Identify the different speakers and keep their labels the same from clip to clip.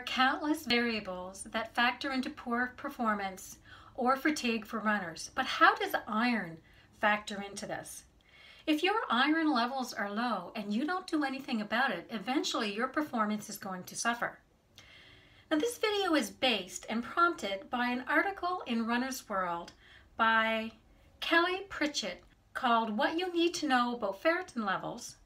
Speaker 1: countless variables that factor into poor performance or fatigue for runners. But how does iron factor into this? If your iron levels are low and you don't do anything about it, eventually your performance is going to suffer. Now, this video is based and prompted by an article in Runner's World by Kelly Prichett called What You Need to Know About Ferritin Levels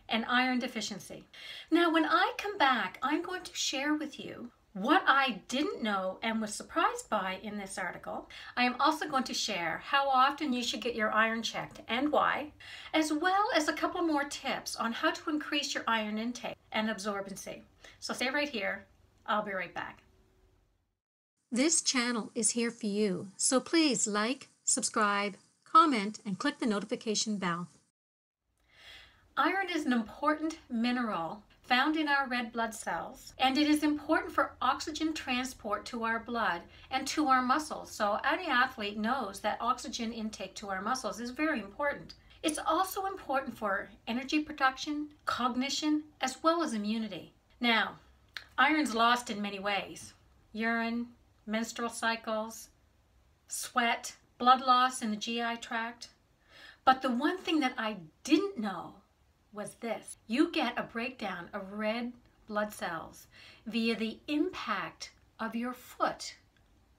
Speaker 1: and Iron Deficiency. Now, when I come back, I'm going to share with you what I didn't know and was surprised by in this article. I am also going to share how often you should get your iron checked and why, as well as a couple more tips on how to increase your iron intake and absorbency. So stay right here. I'll be right back. This channel is here for you, so please like, subscribe, comment, and click the notification bell. Iron is an important mineral found in our red blood cells, and it is important for oxygen transport to our blood and to our muscles. So any athlete knows that oxygen intake to our muscles is very important. It's also important for energy production, cognition, as well as immunity. Now, iron's lost in many ways: urine, menstrual cycles, sweat, blood loss in the GI tract. But the one thing that I didn't know was this: you get a breakdown of red blood cells via the impact of your foot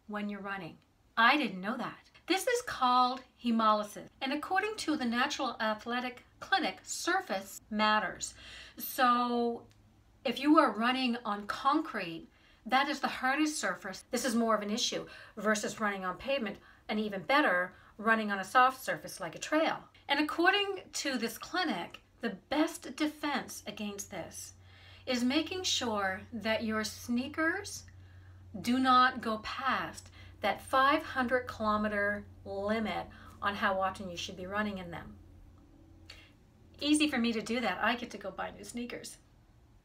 Speaker 1: when you're running. I didn't know that. This is called hemolysis, and according to the Natural Athletic Clinic, surface matters. So if you are running on concrete, that is the hardest surface. This is more of an issue versus running on pavement, and even better, running on a soft surface like a trail. And according to this clinic, the best defense against this is making sure that your sneakers do not go past that 500-kilometer limit on how often you should be running in them. Easy for me to do that. I get to go buy new sneakers.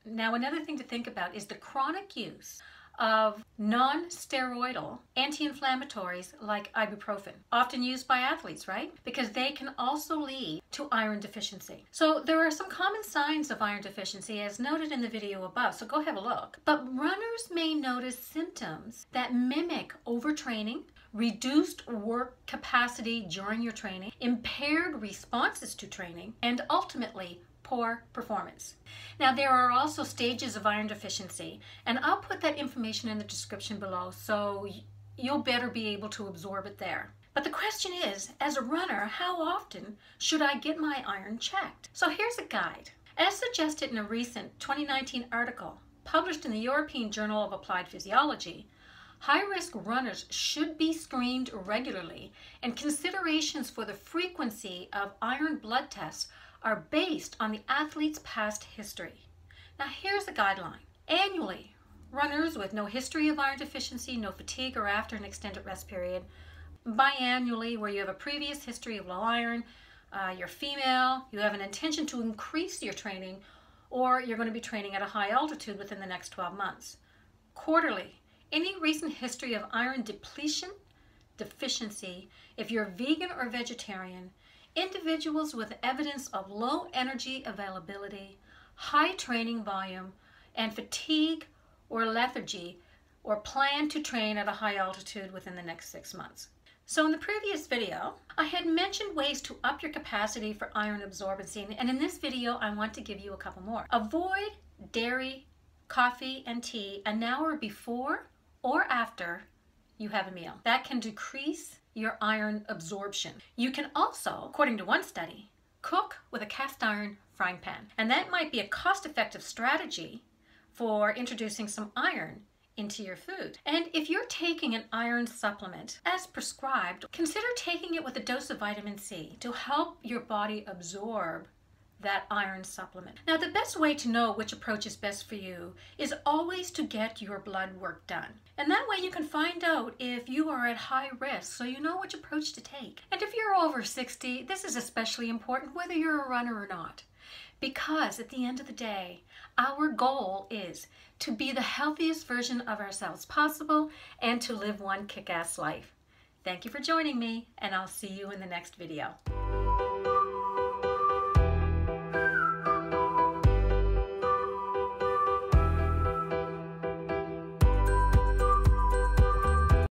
Speaker 1: Now, another thing to think about is the chronic use of non-steroidal anti-inflammatories like ibuprofen, often used by athletes, right? Because they can also lead to iron deficiency. So there are some common signs of iron deficiency as noted in the video above, so go have a look. But runners may notice symptoms that mimic overtraining, reduced work capacity during your training, impaired responses to training, and ultimately poor performance. Now, there are also stages of iron deficiency, and I'll put that information in the description below, so you'll better be able to absorb it there. But the question is, as a runner, how often should I get my iron checked? So here's a guide. As suggested in a recent 2019 article published in the European Journal of Applied Physiology, high-risk runners should be screened regularly, and considerations for the frequency of iron blood tests are based on the athlete's past history. Now, here's a guideline. Annually, runners with no history of iron deficiency, no fatigue, or after an extended rest period. Biannually, where you have a previous history of low iron, you're female, you have an intention to increase your training, or you're going to be training at a high altitude within the next 12 months. Quarterly, any recent history of iron depletion, deficiency, if you're vegan or vegetarian, individuals with evidence of low energy availability, high training volume, and fatigue or lethargy, or plan to train at a high altitude within the next 6 months. So in the previous video, I had mentioned ways to up your capacity for iron absorbency, and in this video, I want to give you a couple more. Avoid dairy, coffee, and tea an hour before or after you have a meal. That can decrease your iron absorption. You can also, according to one study, cook with a cast iron frying pan. And that might be a cost-effective strategy for introducing some iron into your food. And if you're taking an iron supplement as prescribed, consider taking it with a dose of vitamin C to help your body absorb that iron supplement. Now, the best way to know which approach is best for you is always to get your blood work done. And that way you can find out if you are at high risk, so you know which approach to take. And if you're over 60, this is especially important whether you're a runner or not. Because at the end of the day, our goal is to be the healthiest version of ourselves possible and to live one kick-ass life. Thank you for joining me, and I'll see you in the next video.